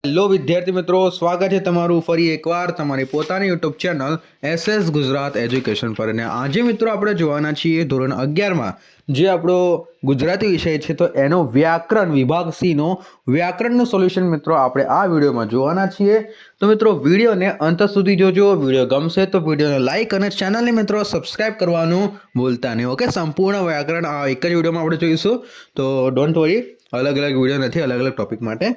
Hello વિદ્યાર્થી મિત્રો, સ્વાગત છે તમારું ફરી એકવાર તમારી પોતાની YouTube channel SS Gujarat education પર. અને આજે મિત્રો આપણે જોવાના છીએ ધોરણ 11માં જે આપણો ગુજરાતી વિષય છે તો એનો વ્યાકરણ વિભાગ સી નો વ્યાકરણનું સોલ્યુશન મિત્રો આપણે આ વિડીયોમાં જોવાના છીએ. તો મિત્રો વિડીયોને અંત સુધી જોજો. વિડીયો ગમશે તો વિડીયોને લાઇક અને ચેનલને મિત્રો સબસ્ક્રાઇબ કરવાનું ભૂલતા નહીં. ઓકે, સંપૂર્ણ વ્યાકરણ આ એક જ વિડીયોમાં આપણે જોઈશું, તો ડોન્ટ વરી, અલગ અલગ વિડીયો નથી, અલગ અલગ ટોપિક માટે.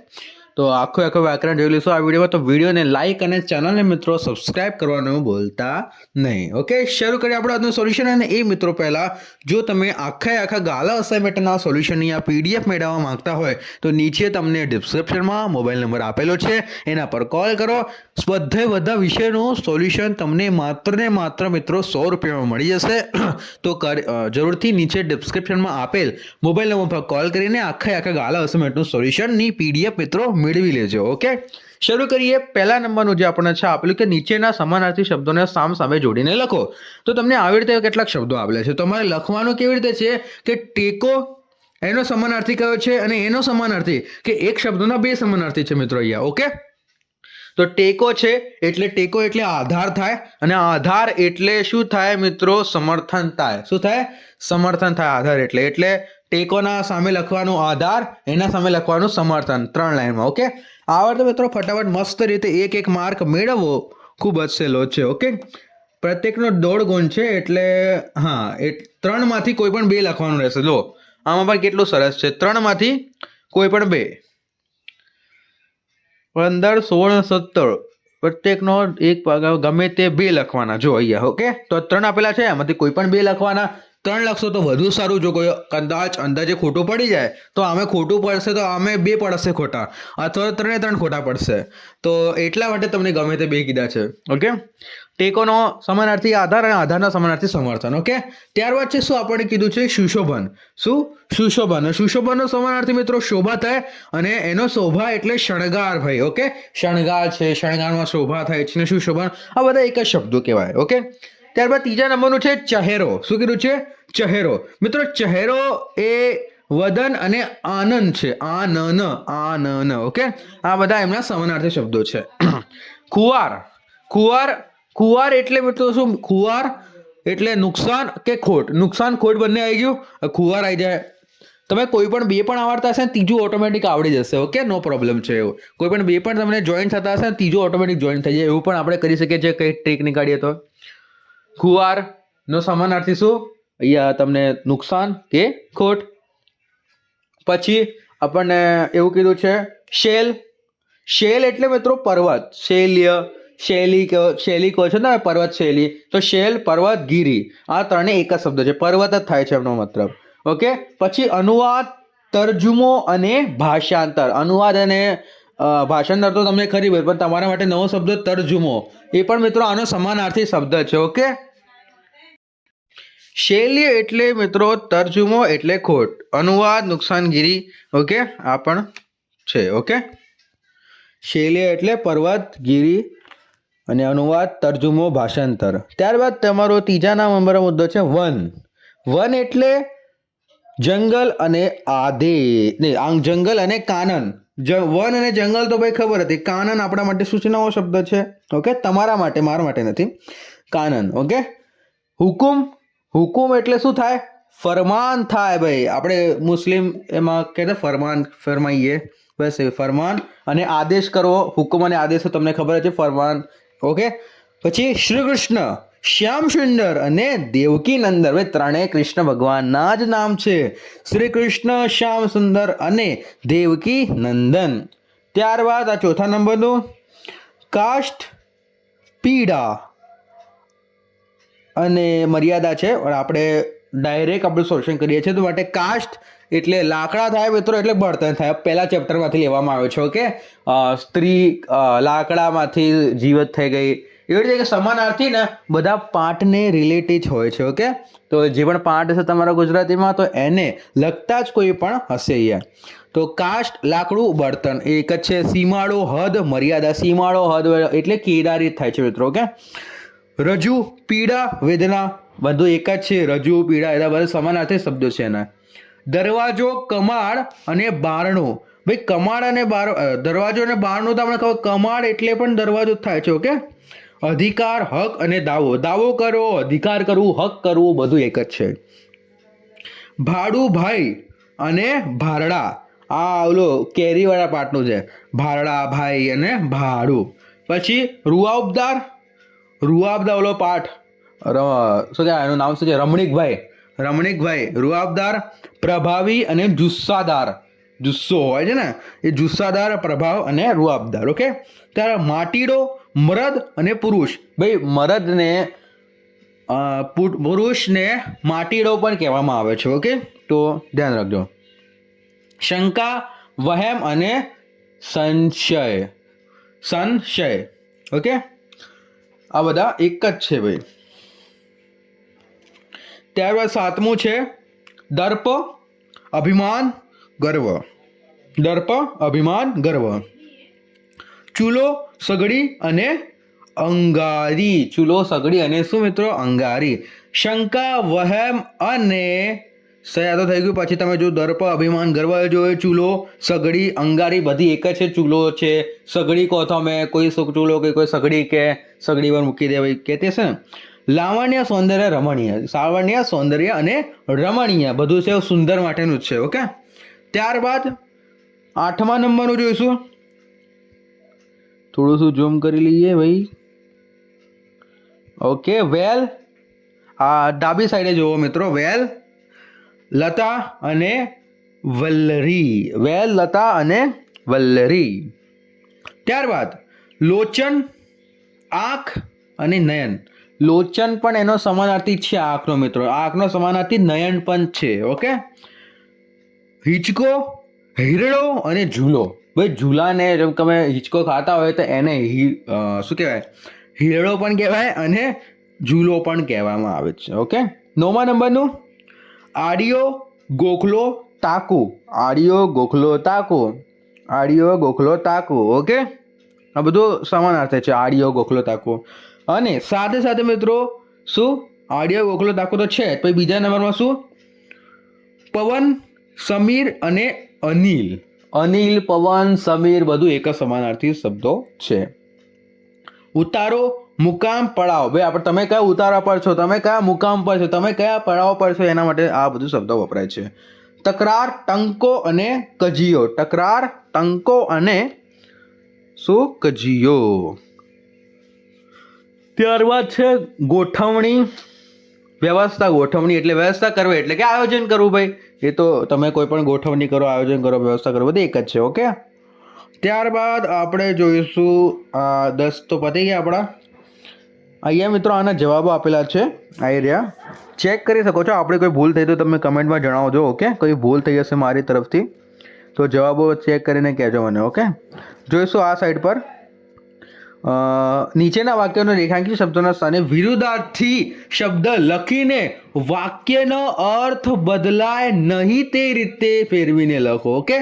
તો આખો વ્યાકરણ જોઈ લઈશું આ વિડીયોમાં. તો વિડીયોને લાઇક અને ચેનલને મિત્રો સબસ્ક્રાઇબ કરવાનું ભૂલતા નહીં. ઓકે, શરૂ કરીએ આપણે આજનું સોલ્યુશન. અને એ મિત્રો પહેલાં જો તમે આખા ગાલા અસાઇનમેન્ટના સોલ્યુશનની આ PDF મેળવવા માંગતા હોય તો નીચે તમને ડિસ્ક્રિપ્શનમાં મોબાઈલ નંબર આપેલો છે, એના પર કોલ કરો. બધા વિષયનું સોલ્યુશન તમને માત્ર ને માત્ર મિત્રો 100 રૂપિયામાં મળી જશે. તો જરૂરથી નીચે ડિસ્ક્રિપ્શનમાં આપેલ મોબાઈલ નંબર પર કોલ કરીને આખા ગાલા અસાઇનમેન્ટનું સોલ્યુશનની PDF મિત્રો મેળવી લેજો. ઓકે, શરૂ કરીએ. પહેલા નંબરનું જે આપણને છે આપેલું કે નીચેના સમાનાર્થી શબ્દોને સામે જોડીને લખો. તો તમને આવી રીતે કેટલાક શબ્દો આપેલા છે. તમારે લખવાનું કેવી રીતે છે કે ટેકો એનો સમાનાર્થી કયો છે અને એનો સમાનાર્થી કે એક શબ્દોના બે સમાનાર્થી છે મિત્રો અહીંયા. ઓકે, તો ટેકો છે એટલે આધાર થાય, અને આધાર એટલે શું થાય મિત્રો? સમર્થન થાય. શું થાય? સમર્થન થાય. આધાર એટલે ટેકોના સામે લખવાનું આધાર, એના સામે લખવાનું સમર્થન, 3 લાઈનમાં. ઓકે, આવડતો મિત્રો ફટાફટ મસ્ત રીતે એક માર્ક મેળવવો ખૂબ જ સહેલો છે. ઓકે, પ્રત્યેકનો 1.5 ગુણ છે એટલે હા, 3 માંથી કોઈ પણ 2 લખવાનું રહેશે. લો આમાં પણ કેટલું સરસ છે, 3 માંથી કોઈ પણ 2, 15, 16, 17 પ્રત્યેકનો એક ગમે તે 2 લખવાના. જો અહીંયા. ઓકે, તો 3 આપેલા છે, એમાંથી કોઈ પણ 2 લખવાના. 3 લખશો તો વધુ સારું. જો કોઈ અંદાજે ખોટું પડી જાય તો આમે ખોટું પડશે, તો આમે 2 પડશે ખોટા, અથવા 3 ખોટા પડશે. તો એટલા માટે તમને ગમે તે 2 કીધા છે. ઓકે, ટેકોનો સમાનાર્થી આધાર અને આધારના સમાનાર્થી સમર્થન. ઓકે, ત્યારબાદ છે શું આપણને કીધું છે? સુશોભન. શું? સુશોભન. સુશોભનનો સમાનાર્થી મિત્રો શોભા થાય, અને એનો શોભા એટલે શણગાર ભાઈ. ઓકે, શણગાર છે, શણગારમાં શોભા થાય છે, ને સુશોભન, આ બધા એક જ શબ્દો કહેવાય. ઓકે, ત્યારબાદ ત્રીજા નંબરનું છે ચહેરો. શું કીધું છે? ચહેરો. મિત્રો ચહેરો એ વદન અને આનંદ છે. આનન. ઓકે, આ બધા એમના સમાનાર્થી શબ્દો છે. ખુવાર એટલે મિત્રો શું? ખુવાર એટલે નુકસાન કે ખોટ. નુકસાન ખોટ બંને આવી ગયું, ખુવાર આવી જાય. તમે કોઈ પણ 2 પણ આવડતા હશે ને ત્રીજું ઓટોમેટિક આવડી જશે. ઓકે, નો પ્રોબ્લેમ છે. એવું કોઈ પણ 2 પણ તમને જોઈન્ટ થતા હશે ને ત્રીજું ઓટોમેટિક જોઈન્ટ થઈ જાય. એવું પણ આપણે કરી શકીએ છીએ, કઈ ટ્રીક નીકાળીએ તો. ખુવાર નો સમાનાર્થી શું? અહીંયા તમને નુકસાન કે ખોટ. પછી આપણને એવું કીધું છે શેલ એટલે મિત્રો પર્વત. શૈલી કહો છો ને, પર્વત શૈલી. તો શેલ, પર્વત, ગીરી, આ ત્રણે એક જ શબ્દ છે, પર્વત જ થાય છે એમનો મતલબ. ઓકે, પછી અનુવાદ, તર્જુમો અને ભાષાંતર. અનુવાદ અને ભાષાંતર તો તમને ખરી હોય, પણ તમારા માટે નવો શબ્દ તર્જુમો, એ પણ મિત્રો આનો સમાનાર્થી શબ્દ છે. ઓકે, શૈલી એટલે મિત્રો તર્જુમો એટલે ખોટ, અનુવાદ નુકસાનગીરી. ઓકે, આ પણ છે. ઓકે, શૈલી એટલે પર્વત, ગીરી, અને અનુવાદ, તર્જુમો, ભાષાંતર. ત્યારબાદ તમારો ત્રીજા નંબરનો મુદ્દો છે વન. વન એટલે જંગલ અને જંગલ અને કાનન. વન અને જંગલ તો ભાઈ ખબર હતી. કાનન આપણા માટે શું છે? નવો શબ્દ છે. ઓકે, તમારા માટે, મારા માટે નથી. કાનન. ઓકે, હુકુમ એટલે શું થાય? ફરમાન થાય ભાઈ. આપણે મુસ્લિમ એમાં કહેતા ફરમાઈએ, બસ એ ફરમાન. અને આદેશ કરવો, હુકુમ અને આદેશ તો તમને ખબર છે, ફરમાન. ઓકે, પછી શ્રી કૃષ્ણ, શ્યામ સુંદર અને દેવકી નંદન. ભાઈ ત્રણેય કૃષ્ણ ભગવાનના જ નામ છે. શ્રી કૃષ્ણ, શ્યામ સુંદર અને દેવકી નંદન. ત્યારબાદ આ ચોથા નંબરનું કાષ્ઠ, પીડા અને મર્યાદા છે. આપણે ડાયરેક્ટ આપણે સોલ્યુશન કરીએ છીએ, તો માટે કાષ્ઠ એટલે લાકડા થાય મિત્રો, એટલે બળતણ થાય. પહેલા ચેપ્ટરમાંથી લેવામાં આવ્યો છે. ઓકે, સ્ત્રી લાકડામાંથી જીવત થઈ ગઈ. એવી રીતે કે સમાનાર્થી ને બધા પાઠને રિલેટેડ હોય છે. ઓકે, તો જે પણ પાઠ હશે તમારા ગુજરાતીમાં, તો એને લગતા જ કોઈ પણ હશે અહીંયા. તો કાષ્ઠ, લાકડું, બળતણ એક જ છે. સીમાડો, હદ, મર્યાદા. સીમાડો, હદ એટલે કેદારી થાય છે મિત્રો. ઓકે, રજુ, પીડા, વેદના બધું એક જ છે. રજુ, પીડા, એના બધા સમાનાર્થી શબ્દો છે એના. દરવાજો, કમાડ અને બારણું. ભાઈ કમાડ અને દરવાજો અને બારણું તો આપણે ખબર, કમાડ એટલે પણ દરવાજો જ થાય છે. ઓકે. અધિકાર, હક અને દાવો. દાવો કરવો, અધિકાર કરવું, હક કરવું બધું એક જ છે. ભાડું, ભાઈ અને ભારડા, આ ઓલો કેરીવાળા પાટનું છે. ભારડા, ભાઈ અને ભાડું. પછી રૂઆબદાર, રૂઆબદાર ઓલો પાઠ, શું કહેવાય એનું નામ શું છે, રમણીકભાઈ, રમણીકભાઈ રૂઆબદાર. પ્રભાવી અને જુસ્સાદાર, જુસ્સો હોય છે ને એ જુસ્સાદાર, પ્રભાવ અને રૂઆબદાર. ઓકે. ત્યારે માટીડો, મરદ અને પુરુષ. ભાઈ મરદને પુરુષને માટીડો પણ કહેવામાં આવે છે. ઓકે, તો ધ્યાન રાખજો. શંકા, વહેમ અને સંશય, સંશય. ઓકે, આ બધા એક જ છે ભાઈ. ત્યારબાદ 7મું છે દર્પ, અભિમાન, ગર્વ. દર્પ, અભિમાન, ગર્વ. ચૂલો, સગડી અને અંગારી. ચૂલો, સગડી અને શું મિત્રો, અંગારી. શંકા, વહેમ અને સયા તો થઈ ગયું. પછી તમે જો દર્પ, અભિમાન, ગર્વ જોયો. ચૂલો, સગડી, અંગારી બધી એક જ છે. ચૂલો છે, સગડી કહો તમે, કોઈ ચૂલો કે કોઈ સગડી કે સગડી પર મૂકી દે ભાઈ કહેતે છે ને. લાવણ્ય, સૌંદર્ય, રમણીય. સાવણ્ય, સૌંદર્ય અને રમણીય બધું છે સુંદર માટેનું જ છે. ઓકે. ત્યારબાદ 8મા નંબરનું જોઈશું. થોડું શું ઝૂમ કરી લઈએ ભાઈ. ઓકે. વેલ, આ ડાબી સાઈડે જુઓ મિત્રો. વેલ, લતા અને વલ્લરી. વેલ, લતા અને વલ્લરી. ત્યારબાદ લોચન, આંખ અને નયન. લોચન પણ એનો સમાનાર્થી છે આંખનો મિત્રો. આંખનો સમાનાર્થી નયન પણ છે. ઓકે. હિંચકો, હીરડો અને ઝૂલો. ભાઈ ઝૂલાને જેમ તમે હિંચકો ખાતા હોય તો એને શું કહેવાય, હીરડો પણ કહેવાય અને ઝૂલો પણ કહેવામાં આવે છે. ઓકે. 9મા નંબરનું આડિયો, ગોખલો, તાકુ. આડિયો, ગોખલો, તાકુ. આડિયો, ગોખલો, તાકુ. ઓકે, આ બધું સમાનાર્થ છે. આડિયો, ગોખલો, તાકુ. અને સાથે સાથે મિત્રો શું, આડિયો, ગોખલો, તાકુ તો છે. પછી બીજા નંબરમાં શું, પવન, સમીર અને અનિલ. અનિલ, પવન, સમીર બધું એક જ સમાનાર્થી શબ્દો છે. ઉતારો, મુકામ, પડાવ. ભાઈ આપણે તમે કયા ઉતારા પર છો, તમે કયા મુકામ પર છો, તમે કયા પડાવ પર છો, એના માટે આ બધું શબ્દો વપરાય છે. તકરાર, ટંકો અને કજિયો. તકરાર, ટંકો અને શું, કજિયો. ત્યારબાદ છે ગોઠવણી, વ્યવસ્થા. ગોઠવણી એટલે વ્યવસ્થા કરવી એટલે કે આયોજન કરવું ભાઈ. એ તો તમે કોઈ પણ ગોઠવણી કરો, આયોજન કરો, વ્યવસ્થા કરો, બધી એક જ છે. ઓકે. ત્યારબાદ આપણે જોઈશું 10 તો પતી ગયા આપણા. અહીંયા મિત્રો આના જવાબો આપેલા છે. આવી રહ્યા, ચેક કરી શકો છો. આપણે કોઈ ભૂલ થઈ તો તમે કમેન્ટમાં જણાવજો. ઓકે, કોઈ ભૂલ થઈ હશે મારી તરફથી તો જવાબો ચેક કરીને કહેજો મને. ઓકે. જોઈશું આ સાઈડ પર. નીચેના વાક્યોનો રેખાંકિત શબ્દોના સ્થાને વિરુદ્ધાર્થી શબ્દ લખીને વાક્યનો અર્થ બદલાય નહીં તે રીતે ફેરવીને લખો. ઓકે,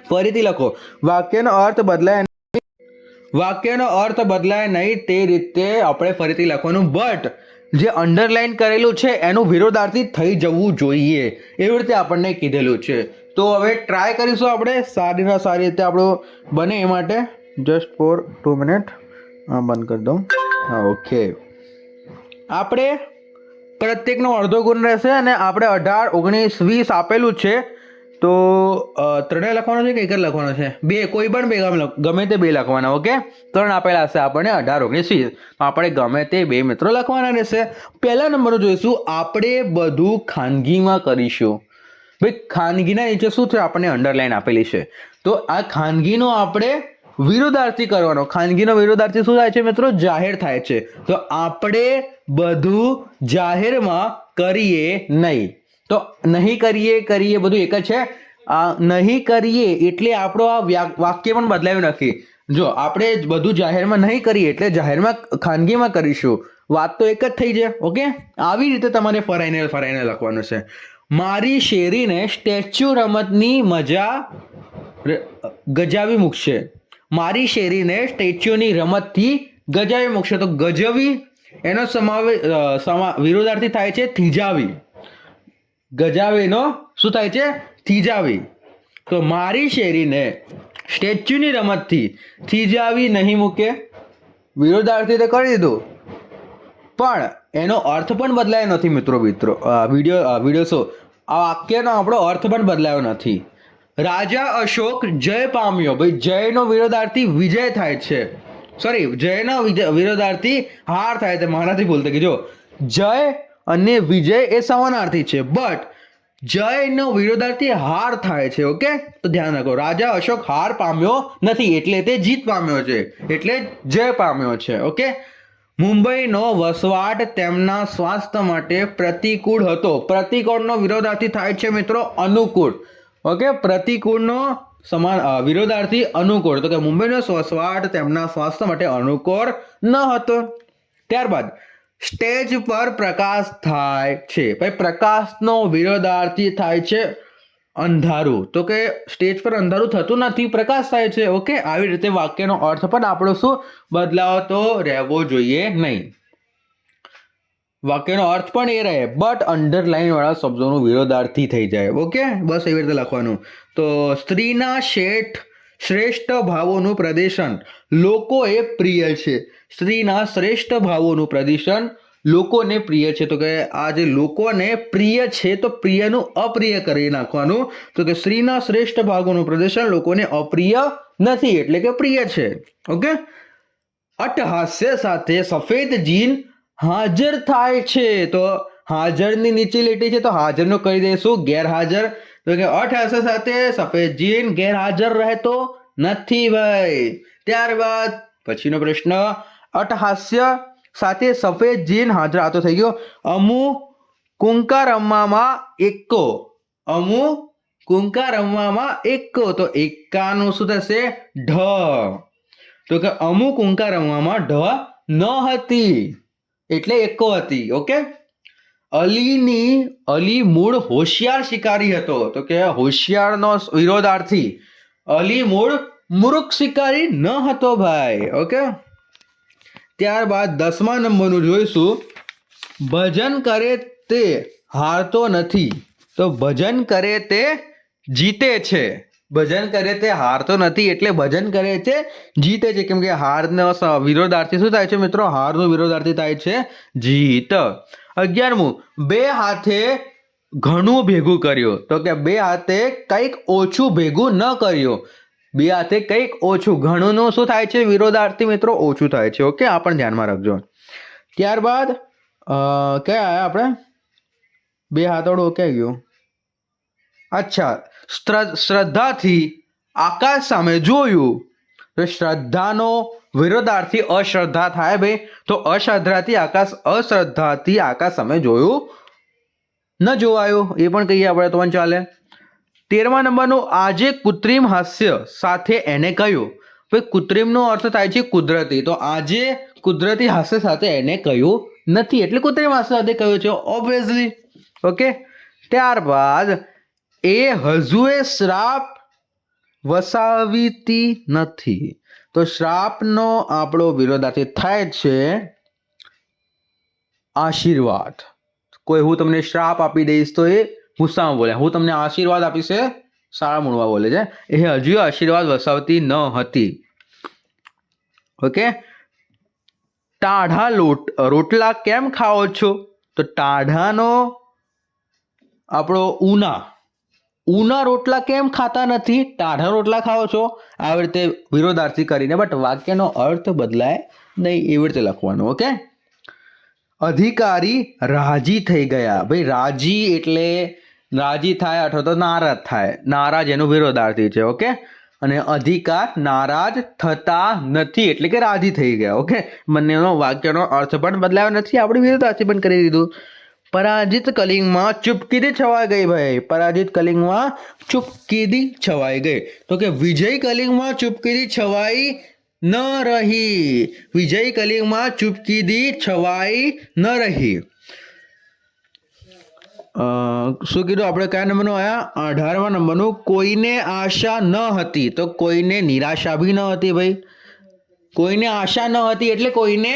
ફરીથી લખો. વાક્યનો અર્થ બદલાય, વાક્યનો અર્થ બદલાય નહીં તે રીતે આપણે ફરીથી લખવાનું. બટ જે અંડરલાઈન કરેલું છે એનું વિરોધાર્થી થઈ જવું જોઈએ એવી રીતે આપણને કીધેલું છે. તો હવે ટ્રાય કરીશું આપણે સારીમાં સારી રીતે આપણું બને એ માટે. જસ્ટ ફોર 2 મિનિટ બંધ કરી દઉં. હા, ઓકે. આપણે પ્રત્યેકનો અડધો ગુણ રહેશે અને આપણે 18, 19, 20 આપેલું છે. તો 3 લખવાનો છે કે 1 લખવાનો છે? 2, કોઈ પણ 2 ગમે તે 2 લખવાના. ઓકે, 3 આપેલા હશે આપણને 18, 19, 20. આપણે ગમે તે 2 મિત્રો લખવાના રહેશે. પહેલા નંબરનું જોઈશું, આપણે બધું ખાનગીમાં કરીશું. ભાઈ ખાનગીના નીચે શું છે, આપણને અંડરલાઈન આપેલી છે. તો આ ખાનગીનો આપણે વિરોધાર્થી કરવાનો. ખાનગીનો વિરોધાર્થી શું થાય છે મિત્રો? જાહેર થાય છે. તો આપણે બધું જાહેરમાં કરીએ નહીં. તો નહીં કરીએ, કરીએ બધું એક જ છે. નહીં કરીએ એટલે આપણો આ વાક્ય પણ બદલાયું નથી. જો આપણે બધું જાહેરમાં નહીં કરીએ એટલે જાહેરમાં ખાનગીમાં કરીશું. વાત તો એક જ થઈ જાય. ઓકે, આવી રીતે તમારે ફરાઈને ફરાઈને લખવાનું છે. મારી શેરીને સ્ટેચ્યુ રમતની મજા ગજાવી મૂકશે. મારી શેરીને સ્ટેચ્યુની રમતથી ગજાવી મૂકશે. તો ગજવી એનો વિરોધાર્થી થાય છે થીજાવી. ગજાવીનો શું થાય છે? થીજાવી. તો મારી શેરીને સ્ટેચ્યુની રમતથી થીજાવી નહીં મૂકે. વિરોધાર્થી તો કરી દીધું, પણ એનો અર્થ પણ બદલાયો નથી મિત્રો. વિડીયો શો આ વાક્યનો આપણો અર્થ પણ બદલાયો નથી. રાજા અશોક જય પામ્યો. ભાઈ જયનો વિરોધાર્થી વિજય થાય છે, સોરી જયનો વિરોધાર્થી હાર થાય છે. મારાથી ભૂલતે કે જો જય અને વિજય એ સમાનાર્થી છે, બટ જયનો વિરોધાર્થી હાર થાય છે. ઓકે, તો ધ્યાન રાખો. રાજા અશોક હાર પામ્યો નથી એટલે તે જીત પામ્યો છે, એટલે જય પામ્યો છે. ઓકે, મુંબઈનો વસવાટ તેમના સ્વાસ્થ્ય માટે પ્રતિકૂળ હતો. પ્રતિકૂળનો વિરોધાર્થી થાય છે મિત્રો અનુકૂળ. ઓકે, પ્રતિકૂળનો વિરોધાર્થી અનુકૂળ. તો કે મુંબઈનો વસવાટ તેમના સ્વાસ્થ્ય માટે અનુકૂળ ન હતો. ત્યારબાદ સ્ટેજ પર પ્રકાશ થાય છે. ભાઈ પ્રકાશનો વિરોધાર્થી થાય છે અંધારું. તો કે સ્ટેજ પર અંધારું થતું નથી, પ્રકાશ થાય છે. ઓકે, આવી રીતે વાક્યનો અર્થ પણ આપણો શું બદલાવતો રહેવો જોઈએ નહીં. વાક્યનો અર્થ પણ એ રહે, બટ અંડરલાઈન વાળા શબ્દોનું વિરોધાર્થી થઈ જાય. ઓકે, બસ એવી રીતે લખવાનું. તો સ્ત્રીના શ્રેષ્ઠ ભાવોનું પ્રદર્શન લોકોએ પ્રિય છે. સ્ત્રીના શ્રેષ્ઠ ભાવોનું પ્રદર્શન લોકોને પ્રિય છે. તો કે આ જે લોકોને પ્રિય છે તો પ્રિયનું અપ્રિય કરી નાખવાનું. તો કે સ્ત્રીના શ્રેષ્ઠ ભાગોનું પ્રદર્શન લોકોને અપ્રિય નથી એટલે કે પ્રિય છે. ઓકે, અટ્ટહાસ્ય સાથે સફેદ જીન હાજર થાય છે. તો હાજરની નીચે લીટી છે તો હાજરનો કહી દઈશું ગેરહાજર. તો કે અટ્ટહાસ્ય સાથે સફેદ જીન ગેરહાજર રહેતો નથી ભાઈ. ત્યારબાદ પછીનો પ્રશ્ન, અટ્ટહાસ્ય સાથે સફેદ જીન હાજર. આ તો થઈ ગયો. અમુ કુંકા રમવામાં એકો. અમુ કુંકા રમવામાં એકો. તો એકાનું શું થશે? ઢ. તો કે અમુ કુંકા રમવામાં ઢ ન હતી એટલે એકો હતી. ઓકે, અલી મૂળ હોશિયાર શિકારી હતો. તો કે હોશિયારનો વિરોધાર્થી અલી મૂળ મૂર્ખ શિકારી ન હતો ભાઈ. ઓકે, ત્યારબાદ 10મા નંબરનું જોઈશું. ભજન કરે તે હારતો નથી. તો ભજન કરે તે જીતે છે. ભજન કરે તે હારતો નથી એટલે ભજન કરે તે જીતે છે. કેમ કે હારનો વિરોધાર્થી શું થાય છે મિત્રો? હારનો વિરોધાર્થી થાય છે જીત. 11મું, બે હાથે ઘણું ભેગું કર્યું. તો કે બે હાથે કંઈક ઓછું ભેગું ન કર્યું. બે હાથે કંઈક ઓછું. ઘણુંનું શું થાય છે વિરોધાર્થી મિત્રો? ઓછું થાય છે. ઓકે, આ પણ ધ્યાનમાં રાખજો. ત્યારબાદ ક્યાં આવ્યા આપણે? બે હાથોડું ક્યાં ગયું? અચ્છા, શ્રદ્ધાથી આકાશ સામે જોયું. તો શ્રદ્ધાનો વિરોધાર્થી અશ્રદ્ધા થાય ભાઈ. તો અશ્રદ્ધાથી આકાશ સામે જોયું ન જોવાયું એ પણ કહીએ આપણે તો પણ ચાલે. 13મા નંબરનું, આજે કૃત્રિમ હાસ્ય સાથે એને કહ્યું. ભાઈ કૃત્રિમનો અર્થ થાય છે કુદરતી. તો આજે કુદરતી હાસ્ય સાથે એને કહ્યું નથી એટલે કૃત્રિમ હાસ્ય સાથે કહ્યું છે ઓબ્વિયસલી. ઓકે, ત્યારબાદ એ હજુએ શ્રાપ વસાવીતી નથી. તો શ્રાપનો આપણો વિરોધાર્થી થાય છે આશીર્વાદ. કોઈ હું તમને શ્રાપ આપી દઈશ તો એ ગુસ્સામાં બોલે. હું તમને આશીર્વાદ આપીશ એ સારા મૂળમાં બોલે છે. એ હજુ આશીર્વાદ વસાવતી ન હતી. ઓકે, ટાઢા રોટલા કેમ ખાઓ છો? તો ટાઢાનો આપણો ઉના રોટલા કેમ ખાતા નથી? ટાઢા રોટલા ખાઓ છો. આવી રીતે વિરોધાર્થી કરીને, બટ વાક્યનો અર્થ બદલાય નહીં એવી રીતે લખવાનું. ઓકે, અધિકારી રાજી થઈ ગયા. ભાઈ રાજી એટલે રાજી થાય અથવા તો નારાજ થાય. નારાજ એનો વિરોધાર્થી છે. ઓકે, અને અધિકાર નારાજ થતા નથી એટલે કે રાજી થઈ ગયા. ઓકે, બંનેનો વાક્યનો અર્થ પણ બદલાયો નથી, આપણે વિરોધાર્થી પણ કરી દીધું. પરાજિત કલિંગમાં ચૂપકીદી છવાઈ ગઈ ભાઈ. પરાજિત કલિંગમાં ચૂપકીદી છવાઈ ગઈ. તો કે વિજય કલિંગમાં ચૂપકીદી છવાઈ ન રહી. વિજય કલિંગમાં ચૂપકીદી છવાઈ ન રહી. શું કીધું આપણે? કયા નંબરનું આવ્યા? 18મા નંબરનું, કોઈને આશા ન હતી. તો કોઈને નિરાશા બી ન હતી ભાઈ. કોઈને આશા ન હતી એટલે કોઈને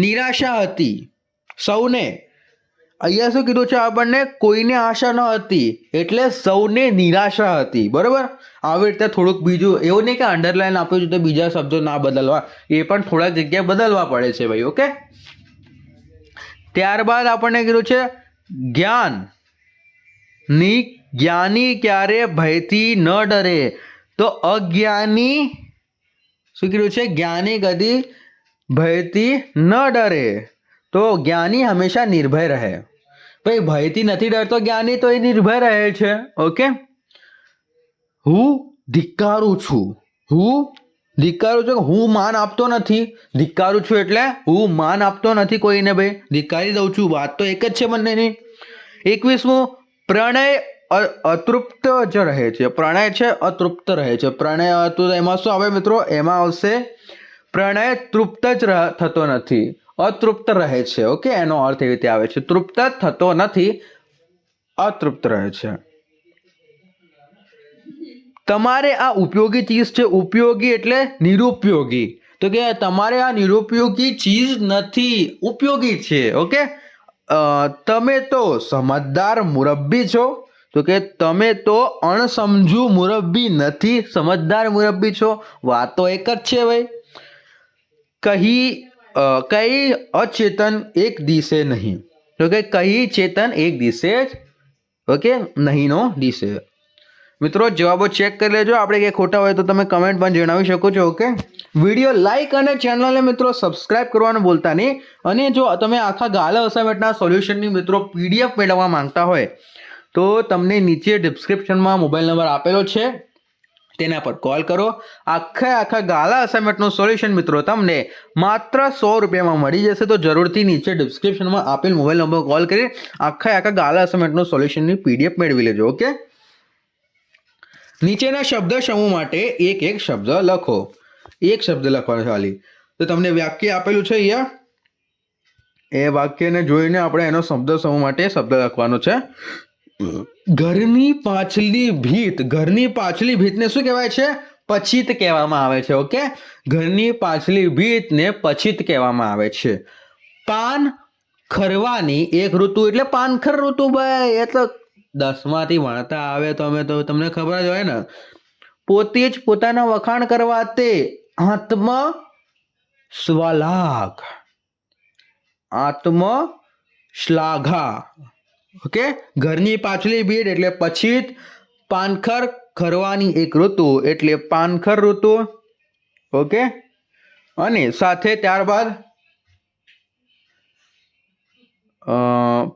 નિરાશા હતી. સૌને અહીંયા શું કીધું છે આપણને? કોઈને આશા ન હતી એટલે સૌને નિરાશા હતી. બરોબર, આવી રીતે થોડુંક બીજું એવું નહીં કે અંડરલાઈન આપ્યું છે તો બીજા શબ્દો ના બદલવા, એ પણ થોડાક જગ્યાએ બદલવા પડે છે ભાઈ. ઓકે, ત્યારબાદ આપણને કીધું છે જ્ઞાની ક્યારે ભયથી ન ડરે. તો અજ્ઞાની શું કીધું છે? જ્ઞાની કદી ભયથી ન ડરે. તો જ્ઞાની હંમેશા નિર્ભય રહે. ભાઈ ભયથી નથી ડરતો જ્ઞાની, તો એ નિર્ભય રહે છે. ઓકે, હું ધિક્કારું છું, હું માન આપતો નથી. ધિક્કારું છું એટલે હું માન આપતો નથી કોઈને, ભાઈ ધિક્કારી દઉં છું. વાત તો એક જ છે બંનેની. 21મું, પ્રણય અતૃપ્ત જ રહે છે. પ્રણય છે અતૃપ્ત રહે છે. પ્રણય હતું એમાં શું આવે મિત્રો? એમાં આવશે પ્રણય તૃપ્ત જ થતો નથી, અતૃપ્ત રહે છે. ઓકે, એનો અર્થ એવી રીતે આવે છે, તૃપ્ત થતો નથી, અતૃપ્ત રહે છે. તમારે આ ઉપયોગી ચીજ છે. ઉપયોગી એટલે નિરુપયોગી. તો કે તમારે આ નિરુપયોગી ચીજ નથી, ઉપયોગી છે. ઓકે, તમે તો સમજદાર મુરબ્બી છો. તો કે તમે તો અણસમજુ મુરબ્બી નથી, સમજદાર મુરબ્બી છો. વાત તો એક જ છે ભાઈ. કઈ અચેતન એક દિશે નહીં. તો કે કઈ ચેતન એક દિશે જ, ઓકે, નહીંનો દિશે. મિત્રો જવાબો ચેક કરી લેજો. આપણે કે ખોટા હોય તો તમે કમેન્ટ પણ જણાવી શકો છો. ઓકે, વિડીયો લાઈક અને ચેનલને મિત્રો સબસ્ક્રાઇબ કરવાનું ભૂલતા નહીં. અને જો તમે આખા ગાલા અસાઇનમેન્ટના સોલ્યુશનની મિત્રો PDF મેળવવા માંગતા હોય તો તમને નીચે ડિસ્ક્રિપ્શનમાં મોબાઈલ નંબર આપેલો છે, તેના પર કોલ કરો. આખા ગાલા અસાઇનમેન્ટનું સોલ્યુશન મિત્રો તમને માત્ર 100 રૂપિયામાં મળી જશે. તો જરૂરથી નીચે ડિસ્ક્રિપ્શનમાં આપેલ મોબાઈલ નંબર કોલ કરી આખા ગાલા અસાઇનમેન્ટનું સોલ્યુશનની PDF મેળવી લેજો. ઓકે, નીચેના શબ્દ સમૂહ માટે એક શબ્દ લખો. એક શબ્દ લખવાનો ખાલી. તો તમને વાક્ય આપેલું છે અહીંયા, એ વાક્યને જોઈને આપણે એનો શબ્દ સમૂહ માટે શબ્દ લખવાનો છે. ઘરની પાછલી ભીતને શું કહેવાય છે? પછીત કહેવામાં આવે છે. ઓકે, ઘરની પાછલી ભીતને પછીત કહેવામાં આવે છે. પાન ખરવાની એક ઋતુ એટલે પાનખર ઋતુ. ભાઈ એ તો 10માંથી ભણતા આવે તો તમને ખબર જ હોય ને. પોતે જ પોતાના વખાણ કરવા તે આત્મ શ્લાઘા. ઓકે, ઘરની પાછલી ભીડ એટલે પછીત, પાનખર ખરવાની એક ઋતુ એટલે પાનખર ઋતુ. ઓકે, અને સાથે ત્યારબાદ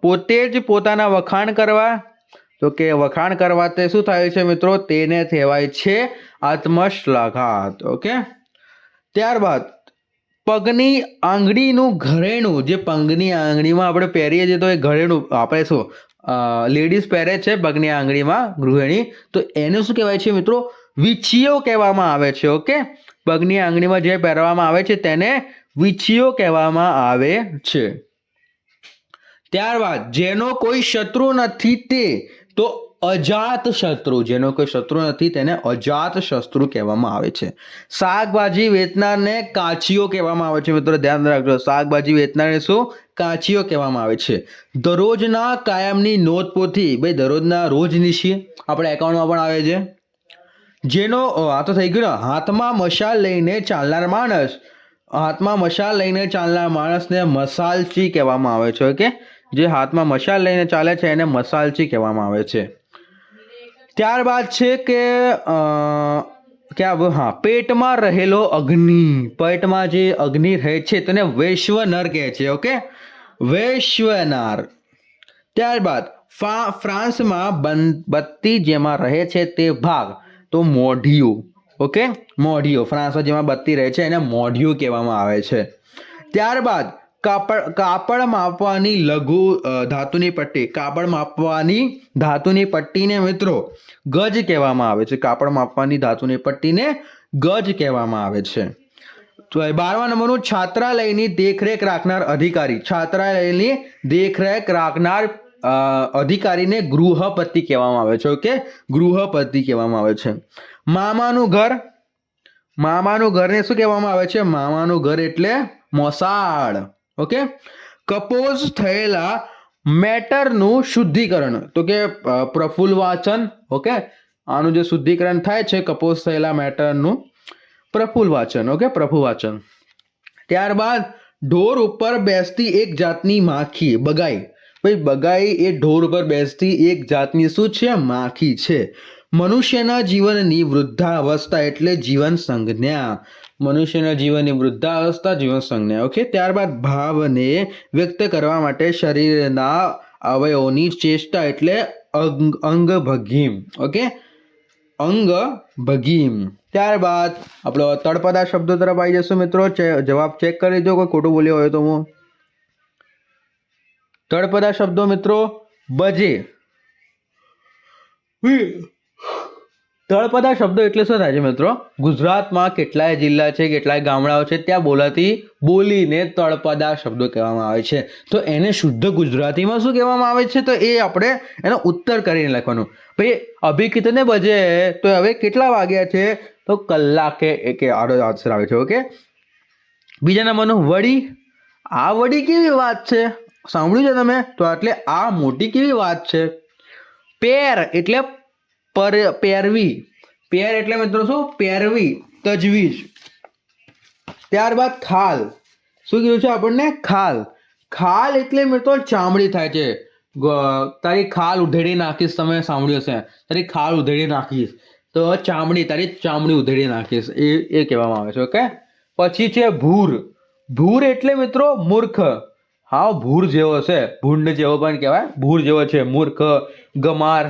પોતે જ પોતાના વખાણ કરવા. તો કે વખાણ કરવા તે શું થાય છે મિત્રો? તેને કહેવાય છે આત્મશ્લાઘાત. ઓકે, ત્યારબાદ પગની આંગળીનું ઘરેણું. જે પગની આંગળીમાં આપણે પહેરીએ છીએ તો એ ઘરેણું આપણે શું લેડીઝ પહેરે છે પગની આંગળીમાં, ગૃહિણી. તો એને શું કહેવાય છે મિત્રો? વીંછીયો કહેવામાં આવે છે. ઓકે, પગની આંગળીમાં જે પહેરવામાં આવે છે તેને વીંછીયો કહેવામાં આવે છે. ત્યારબાદ જેનો કોઈ શત્રુ નથી તે, તો અજાત શત્રુ. જેનો કોઈ શત્રુ નથી તેને અજાત શત્રુ કહેવામાં આવે છે. શાકભાજી વેચનારને કાચીઓ કહેવામાં આવે છે. મિત્રો ધ્યાન રાખજો, શાકભાજી વેચનારને શું? કાચીઓ કહેવામાં આવે છે. દરરોજના કાયમની નોંધપોથી. ભાઈ દરરોજના રોજનીશી આપણે એકાઉન્ટમાં પણ આવે છે. જેનો આ તો થઈ ગયું ને. હાથમાં મશાલ લઈને ચાલનાર માણસને મશાલચી કહેવામાં આવે છે. ઓકે, જે હાથમાં મશાલ લઈને ચાલે છે એને મશાલચી કહેવામાં આવે છે. ત્યારબાદ છે કે પેટમાં રહેલો અગ્નિ. પેટમાં જે અગ્નિ રહે છે તેને વૈશ્વનર કહે છે. ઓકે, વૈશ્વનર. ત્યારબાદ ફ્રાન્સમાં બત્તી જેમાં રહે છે તે ભાગ, તો મોઢિયું. ઓકે, મોઢિયું. ફ્રાન્સમાં જેમાં બત્તી રહે છે એને મોઢિયું કહેવામાં આવે છે. ત્યારબાદ કાપડ માપવાની લઘુ ધાતુની પટ્ટી. કાપડ માપવાની ધાતુની પટ્ટીને મિત્રો ગજ કહેવામાં આવે છે. કાપડ માપવાની ધાતુની પટ્ટીને ગજ કહેવામાં આવે છે. તો 12મા નંબરનું છાત્રાલયની દેખરેખ રાખનાર અધિકારી. છાત્રાલયની દેખરેખ રાખનાર અધિકારીને ગૃહપતિ કહેવામાં આવે છે. ઓકે, ગૃહપતિ કહેવામાં આવે છે. મામાનું ઘરને શું કહેવામાં આવે છે? મામાનું ઘર એટલે મોસાળ. ઓકે, કપોઝ થયેલા મેટરનું શુદ્ધિકરણ, તો કે પ્રફુલ્લ વાચન. ઓકે, આનું જે શુદ્ધિકરણ થાય છે કપોષ થયેલા મેટરનું પ્રફુલ્લ વાચન. ઓકે, પ્રફુલ્લ વાચન. ત્યારબાદ ઢોર ઉપર બેસતી એક જાતની માખી, બગાઈ. ભાઈ બગાઈ એ ઢોર ઉપર બેસતી એક જાતની શું છે? માખી છે. મનુષ્યના જીવનની વૃદ્ધાવસ્થા એટલે જીવન સંજ્ઞા. મનુષ્યના જીવનની વૃદ્ધાવસ્થા જીવન સંજ્ઞા. ઓકે, ત્યારબાદ ભાવને વ્યક્ત કરવા માટે શરીરના અવયવોની ચેષ્ટા એટલે અંગ ભગીમ. ઓકે, અંગ ભગીમ. ત્યારબાદ આપણો તળપદા શબ્દો તરફ આવી જશું મિત્રો. જવાબ ચેક કરી લેજો, કોઈ ખોટું બોલ્યો હોય તો હું. તળપદા શબ્દો મિત્રો: બજે. તળપદા શબ્દો એટલે શું થાય છે મિત્રો? ગુજરાતમાં કેટલાય જિલ્લા છે, કેટલાય ગામડાઓ છે, ત્યાં બોલાતી બોલીને તળપદા શબ્દો કહેવામાં આવે છે. તો એને શુદ્ધ ગુજરાતીમાં શું કહેવામાં આવે છે? તો એ આપણે એનો ઉત્તર કરીને લખવાનું. ભાઈ અભી કિતને બજે, તો હવે કેટલા વાગ્યા છે? તો કલાકે એક આડો આન્સર આવે છે. ઓકે, બીજા નંબરનું વડી. આ વડી કેવી વાત છે? સાંભળ્યું છે તમે? તો એટલે આ મોટી કેવી વાત છે. પેર એટલે પેરવી. પેર એટલે મિત્રો શું? પેરવી, તજવીજ. ત્યારબાદ ખાલ. શું કીધું છે આપણને? ખાલ. ખાલ એટલે મિત્રો ચામડી થાય છે. તારી ખાલ ઉધેડી નાખીશ. તમે સાંભળ્યું હશે, તારી ખાલ ઉધેડી નાખીશ. તો ચામડી, તારી ચામડી ઉધેડી નાખીશ, એ કહેવામાં આવે છે. ઓકે, પછી છે ભૂર. ભૂર એટલે મિત્રો મૂર્ખ. હા, ભૂર જેવો છે, ભૂંડ જેવો પણ કહેવાય, ભૂર જેવો છે, મૂર્ખ, ગમાર.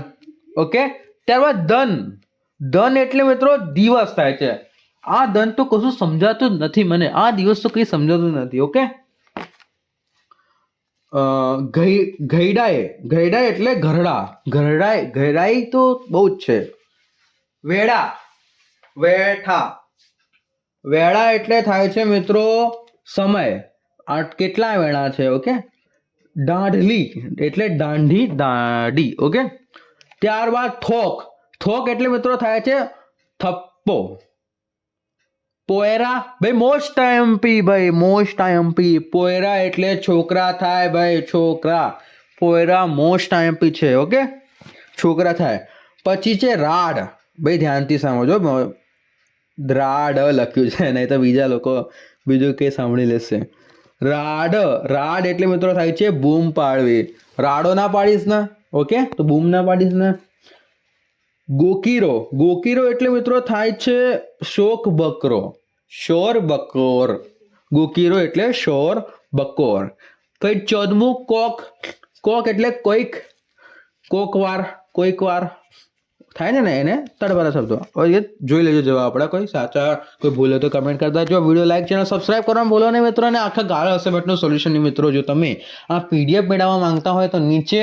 ઓકે, ત્યારબાદ ધન. ધન એટલે મિત્રો દિવસ થાય છે. આ ધન તો કશું સમજાતું જ નથી મને, આ દિવસ તો કંઈ સમજાતું નથી. ઓકે, ઘરડાય. ઘરડાય એટલે ઘરડા. ઘરડાય, ઘરડાઈ તો બહુ જ છે. વેડા. વેઠા. વેળા એટલે થાય છે મિત્રો સમય. આ કેટલા વેળા છે? ઓકે, દાંઢલી એટલે દાંઢી, દાઢી. ઓકે, ત્યારબાદ થોક. થોક એટલે મિત્રો થાય છે થપ્પો. પોયરા. ભાઈ મોસ્ટ આઈએમપી, ભાઈ મોસ્ટ આઈએમપી. પોયરા એટલે છોકરા થાય ભાઈ, છોકરા. પોયરા મોસ્ટ આઈએમપી છે. ઓકે, છોકરા થાય. પછી છે રાડ. ભાઈ ધ્યાનથી સમજો, રાડ લખ્યું છે, નહીં તો બીજા લોકો બીજું કંઈ સાંભળી લેશે. રાડ. રાડ એટલે મિત્રો થાય છે બૂમ પાડવી. રાડો ના પાડીશ ને, ઓકે, તો બૂમ ના પાડીશ ને. ગોકીરો. ગોકીરો એટલે મિત્રો થાય છે શોક બકરો. શોર બકોર. ગોકીરો એટલે શોર બકોર. કઈ 14મું કોક. કોક એટલે કોઈક, કોકવાર, કોઈક વાર થાય ને એને તળપદા શબ્દો. જોઈ લેજો જવાબ આપણા. કોઈ સાચા, કોઈ ભૂલે તો કમેન્ટ કરતા જો. વિડીયો લાઈક, ચેનલ સબસ્ક્રાઇબ કરવાનું ભૂલો નહીં મિત્રો. અને આખા ગાળા અસાઇનમેન્ટનું સોલ્યુશનની મિત્રો જો તમે આ પીડીએફ મેળવવા માંગતા હોય તો નીચે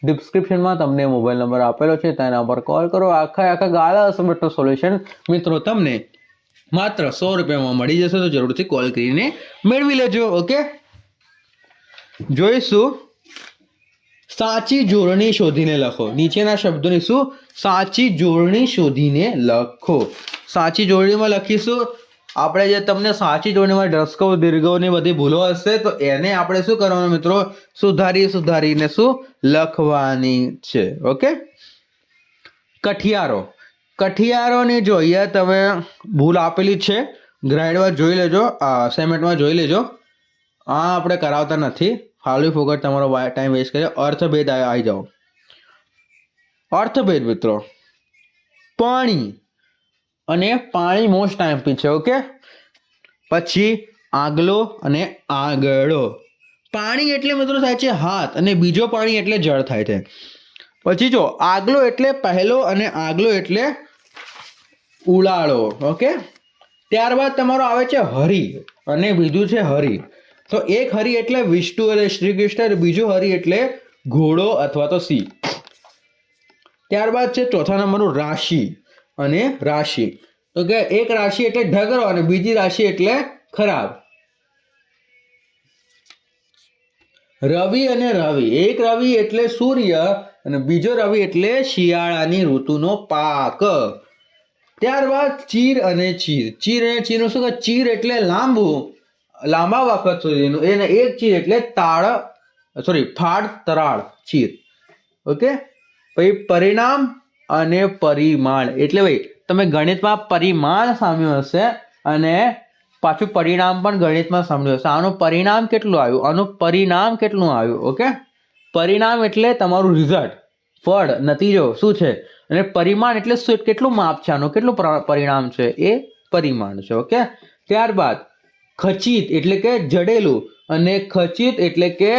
ડિસ્ક્રિપ્શનમાં તમને મોબાઈલ નંબર આપેલો છે, તેના પર કોલ કરો. આખા ગાળા અસાઇનમેન્ટનું સોલ્યુશન મિત્રો તમને માત્ર 100 રૂપિયામાં મળી જશે, તો જરૂરથી કોલ કરીને મેળવી લેજો. ઓકે, જોઈશું. સાચી જોડણી શોધીને લખો. નીચેના શબ્દોની શું? સાચી જોડણી શોધીને લખો. સાચી જોડણીમાં લખીશું આપણે જે તમને સાચી જોડણીમાં ડ્રસ્કો, દીર્ઘોની બધી ભૂલો હશે તો એને આપણે શું કરવાનું મિત્રો? સુધારીને શું લખવાની છે. ઓકે, કઠિયારો. કઠિયારોની જો અહીંયા તમે ભૂલ આપેલી છે, ગ્રાઇડમાં જોઈ લેજો, અસાઇનમેન્ટમાં જોઈ લેજો. આ આપણે કરાવતા નથી, ફાલતુ ફોકટ તમારો ટાઈમ વેસ્ટ કરે. અર્થભેદ આવી જાઓ. અર્થભેદ મિત્રો પાણી, અને પાણી મોસ્ટ આઈએમપી છે. ઓકે, પછી આગલો અને આગળો. પાણી એટલે મિત્રો થાય છે હાથ, અને બીજો પાણી એટલે જળ થાય છે. પછી જો આગલો એટલે પહેલો, અને આગલો એટલે ઉલાળો. ઓકે, ત્યારબાદ તમારો આવે છે હરિ, અને બીજું છે હરિ. તો એક હરિ એટલે વિષ્ણુ અને શ્રી કૃષ્ણ, બીજું હરિ એટલે ઘોડો અથવા તો સિંહ. ત્યારબાદ છે ચોથા નંબરનું રાશિ અને રાશિ. તો કે એક રાશિ એટલે ઢગલો, અને બીજી રાશિ એટલે ખરાબ. રવિ અને રવિ. એક રવિ એટલે સૂર્ય, અને બીજો રવિ એટલે શિયાળાની ઋતુનો પાક. ત્યારબાદ ચીર અને ચીર. ચીર અને ચીરનું શું? ચીર એટલે લાંબુ, લાંબા વખત સુધીનું. એને એક ચીર એટલે તાળ ફાડ તરાળ ચીર. ઓકે, પછી પરિણામ અને પરિમાણ એટલે ભાઈ તમે ગણિતમાં પરિમાણ સામ્યું હશે અને પાછું પરિણામ પણ ગણિતમાં સાંભળ્યું હશે. આનું પરિણામ કેટલું આવ્યું, આનું પરિણામ કેટલું આવ્યું. ઓકે, પરિણામ એટલે તમારું રિઝલ્ટ, ફળ, નતીજો શું છે, અને પરિમાણ એટલે શું, કેટલું માપ છે આનું, કેટલું પરિણામ છે, એ પરિમાણ છે. ઓકે, ત્યારબાદ ખચિત એટલે કે જડેલું અને ખચિત એટલે કે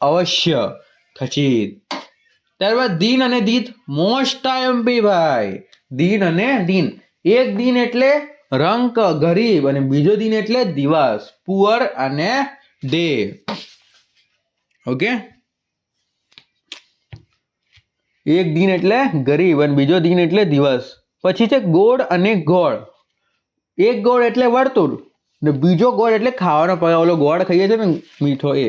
અવશ્ય, ખચિત. ત્યારબાદ દિન અને દીત, મોસ્ટ આઈએમપી ભાઈ. દિન અને દિન, એક દિન એટલે રંક ગરીબ અને બીજો દિન એટલે દિવસ, પુઅર અને ડે. ઓકે, એક દિન એટલે ગરીબ અને બીજો દિન એટલે દિવસ. પછી છે ગોળ અને ગોળ. એક ગોળ એટલે વર્તુળ ને બીજો ગોળ એટલે ખાવાનો, ઓલો ગોળ ખાઈએ છે ને મીઠો, એ.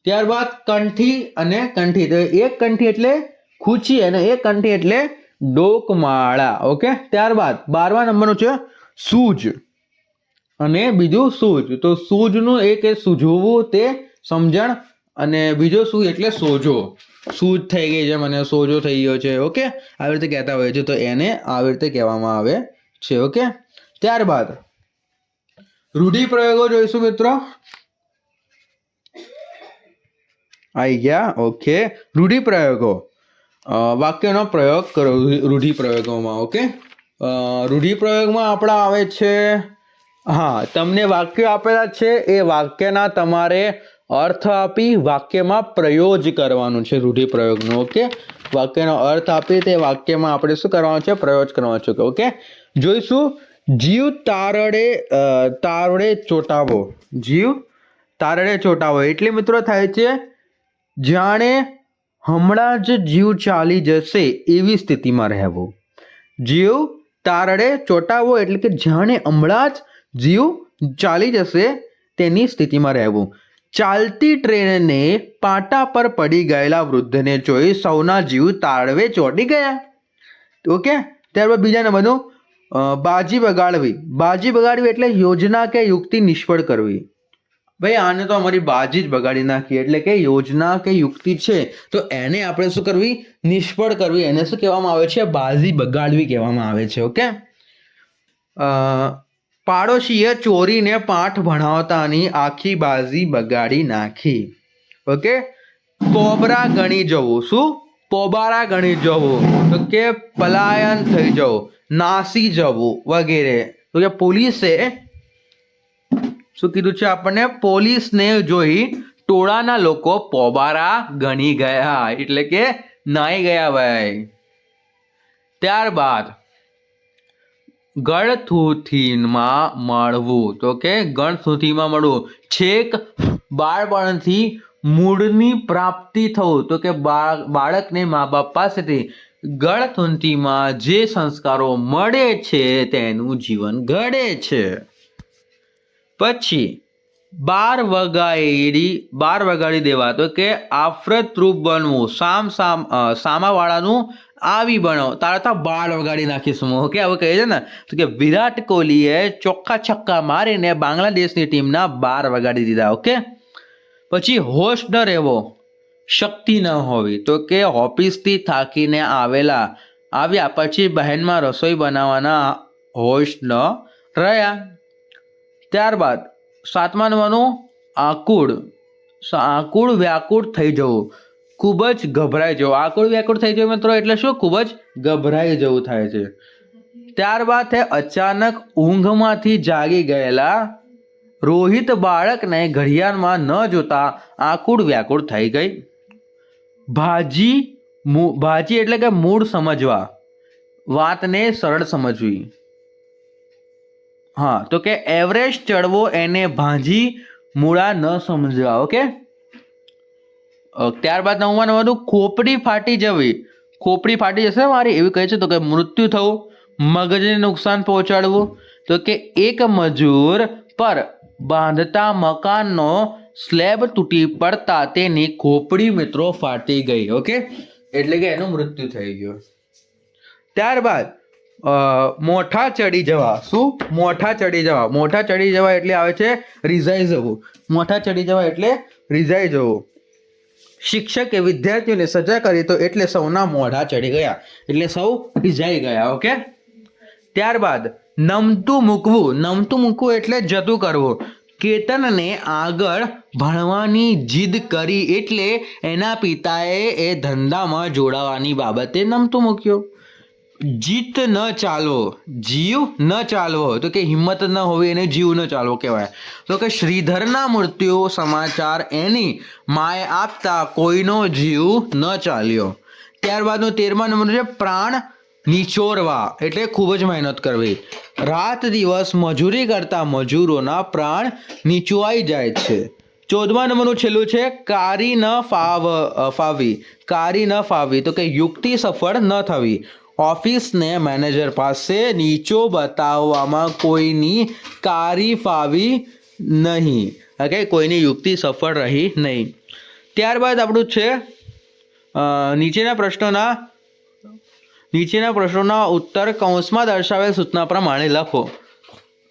ત્યારબાદ કંઠી અને કંઠી, તો એક કંઠી એટલે ખૂચી અને એક કંઠી એટલે ડોકમાળા. ઓકે, ત્યારબાદ 12મા નંબરનું છે સૂજ અને બીજું સૂજ. તો સૂજનું એક એ સૂઝવું, તે સમજણ, અને બીજો સૂજ એટલે સોજો. સૂજ થઈ ગઈ છે મને, સોજો થઈ ગયો છે. ઓકે, આવી રીતે કહેતા હોય છે, તો એને આવી રીતે કહેવામાં આવે છે. ઓકે, ત્યારબાદ રૂઢિપ્રયોગો જોઈશું મિત્રો. આવી ગયા. ઓકે, રૂઢિપ્રયોગો, વાક્યનો પ્રયોગ કરો રૂઢિપ્રયોગોમાં. ઓકે, રૂઢિપ્રયોગમાં આપણા આવે છે, હા, તમને વાક્યો આપેલા છે, એ વાક્યના તમારે અર્થ આપી વાક્યમાં પ્રયોજ કરવાનું છે રૂઢિપ્રયોગનું. ઓકે, વાક્યનો અર્થ આપી તે વાક્યમાં આપણે શું કરવાનું છે, પ્રયોજ કરવાનો છે. ઓકે, જોઈશું જીવ તારડે ચોંટાવો. જીવ તારડે ચોંટાવો એટલે મિત્રો થાય છે જાણે હમણાં જ જીવ ચાલી જશે એવી સ્થિતિમાં રહેવું. જીવ તારડે ચોંટાવો એટલે કે જાણે હમણાં જ જીવ ચાલી જશે તેની સ્થિતિમાં રહેવું. ચાલતી ટ્રેનને પાટા પર પડી ગયેલા વૃદ્ધને જોઈ સૌના જીવ તાળવે ચોંટી ગયા. ઓકે, ત્યારબાદ બીજા નંબરનું બાજી બગાડવી. બાજી બગાડવી એટલે યોજના કે યુક્તિ નિષ્ફળ કરવી. ભાઈ આને તો અમારી બાજી જ બગાડી નાખી, એટલે કે યોજના કે યુક્તિ છે તો એને આપણે શું કરવી, નિષ્ફળ કરવી. એને શું કહેવામાં આવે છે, બાજી બગાડવી કહેવામાં આવે છે. ઓકે, પાડોશીએ ચોરીને પાઠ ભણાવતાની આખી બાજી બગાડી નાખી. ઓકે, પોબરા ગણી જવું. શું? પોબારા ગણી જવું, તો કે પલાયન થઈ જવું, નાસી જવું વગેરે. તો કે પોલીસે શું કીધું છે આપણને, પોલીસને જોઈ ટોળાના લોકો પોબારા ગણી ગયા, એટલે કે નાઈ ગયા ભાઈ. ત્યારબાદ ગળથૂથીમાં મળવું. તો કે ગળથૂથીમાં મળવું, છેક બાળપણથી મૂળની પ્રાપ્તિ થવું. તો કે બાળકને મા બાપ પાસેથી ગળથૂથીમાં જે સંસ્કારો મળે છે તેનું જીવન ઘડે છે. પછી બાર વગાડી દેવા. તો કે આફ્રતરૂપ બનવું, સામાવાળાનું આવી બનો, તારા બાર વગાડી નાખીશું. ઓકે, હવે કહે છે ને, તો કે વિરાટ કોહલીએ ચોખ્ખા છક્કા મારીને બાંગ્લાદેશની ટીમના બાર વગાડી દીધા. ઓકે, પછી હોશ ન રહેવો, શક્તિ ન હોવી. તો કે ઓફિસથી થાકીને આવ્યા પછી બહેનમાં રસોઈ બનાવવાના હોશ ન રહ્યા. ત્યારબાદ 7મા નંબરનું આકુળ વ્યાકુળ થઈ જવું, ખૂબ જ ગભરાઈ જવું. આકુળ વ્યાકુળ થઈ જવું મિત્રો એટલે શું, ખૂબ જ ગભરાઈ જવું થાય છે. ત્યારબાદ અચાનક ઊંઘમાંથી જાગી ગયેલા રોહિત બાળકને ઘડિયાળમાં ન જોતા આકુળ વ્યાકુળ થઈ ગઈ. ભાજી એટલે કે મૂળ સમજવા, વાતને સરળ સમજવી. હા, તો કે એવરેસ્ટ ચડવો એને ભાંજી મૂળા ન સમજવા. ઓકે, ત્યારબાદ 9મા નંબરનું ખોપડી ફાટી જવી. ખોપડી ફાટી જશે મારી એવી કહે છે. તો કે મૃત્યુ થવું, મગજને નુકસાન પહોંચાડવું. તો કે એક મજૂર પર બાંધતા મકાનનો સ્લેબ તૂટી પડતા તેની ખોપડી મિત્રો ફાટી ગઈ. ઓકે, એટલે કે એનું મૃત્યુ થઈ ગયું. ત્યારબાદ મોઠા ચડી જવા. શું? મોઠા ચડી જવા. મોઠા ચડી જવા એટલે આવે છે રિઝાઈ જવું. મોઠા ચડી જવા એટલે રિઝાઈ જવું. શિક્ષકે વિદ્યાર્થીઓને સજા કરી તો એટલે સૌના મોઢા ચડી ગયા, એટલે સૌ ખીજાઈ ગયા. ઓકે. ત્યારબાદ નમતું મૂકવું એટલે જતું કરવું. કેતનને આગળ ભણવાની જીદ કરી એટલે એના પિતાએ એ ધંધામાં જોડાવાની બાબતે નમતું મૂક્યો. જીત ન ચાલવો, જીવ ન ચાલવો, તો કે હિંમત ન હોવી એને જીવ ન ચાલવો કહેવાય. તો કે શ્રીધરના મૃત્યુ સમાચાર એની માએ આપતા કોઈનો જીવ ન ચાલ્યો. ત્યારબાદનો 13મા નંબર છે પ્રાણ નિચોરવા, એટલે ખૂબ જ મહેનત કરવી. રાત દિવસ મજૂરી કરતા મજૂરોના પ્રાણ નીચોવાઈ જાય છે. 14મા નંબરનું છેલ્લું છે કારી ન ફાવી, તો કે યુક્તિ સફળ ન થવી. ઓફિસને મેનેજર પાસે નીચો બતાવવામાં કોઈની કારી ફાવી નહીં, ઓકે, કોઈની યુક્તિ સફળ રહી નહીં. ત્યારબાદ આપણું છે નીચેના પ્રશ્નોના ઉત્તર કૌંસમાં દર્શાવેલ સૂચના પ્રમાણે લખો.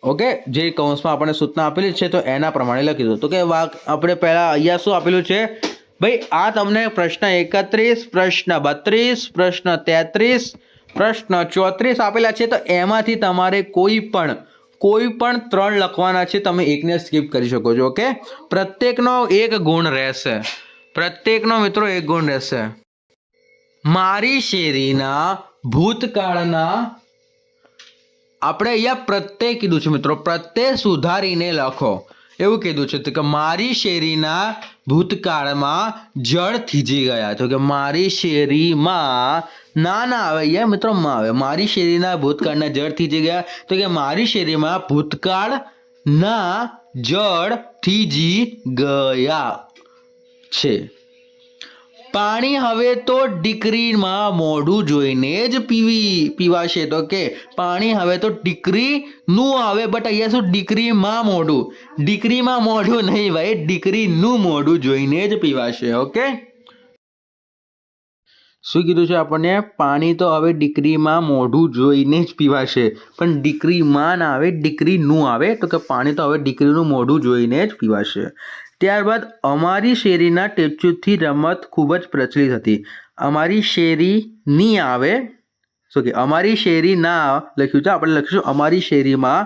ઓકે, જે કૌંસમાં આપણે સૂચના આપેલી છે તો એના પ્રમાણે લખી દો. તો કે આપણે પહેલાં અહીંયા શું આપેલું છે ભાઈ, આ તમને પ્રશ્ન 31, પ્રશ્ન 32, પ્રશ્ન 33, પ્રશ્ન 34 આપેલા છે. તો એમાંથી તમારે કોઈ પણ 3 લખવાના છે. તમે એકને સ્કીપ કરી શકો છો. ઓકે, પ્રત્યેકનો 1 ગુણ રહેશે. પ્રત્યેકનો મિત્રો 1 ગુણ રહેશે. મારી શેરીના ભૂતકાળના, આપણે અહીંયા પ્રત્યય કીધું છે મિત્રો, પ્રત્યય સુધારીને લખો એવું કીધું છે. તો કે મારી શેરીના ભૂતકાળમાં જળ થીજી ગયા. તો કે મારી શેરીમાં ના આવે, અહીંયા મિત્રો માં આવે. મારી શેરીના ભૂતકાળના જળ થીજી ગયા. તો કે મારી શેરીમાં ભૂતકાળના જળ થીજી ગયા છે. પાણી હવે તો ડીકરીમાં મોઢું જોઈને જ પીવાશે. તો કે પાણી હવે તો ડીકરીનું આવે, બટ અહીંયા શું ડીકરીમાં મોઢું નહીં ભાઈ, ડીકરીનું મોઢું જોઈને જ પીવાશે. ઓકે, શું કીધું છે આપણને? પાણી તો હવે ડીકરીમાં મોઢું જોઈને જ પીવાશે, પણ ડીકરીમાં ના આવે, ડીકરીનું આવે. તો કે પાણી તો હવે ડીકરીનું મોઢું જોઈને જ પીવાશે. ત્યારબાદ અમારી શેરીના ટેચ્યુથી રમત ખૂબ જ પ્રચલિત હતી. અમારી શેરીની આવે, શું કે અમારી શેરી ના લખ્યું છે, આપણે લખીશું અમારી શેરીમાં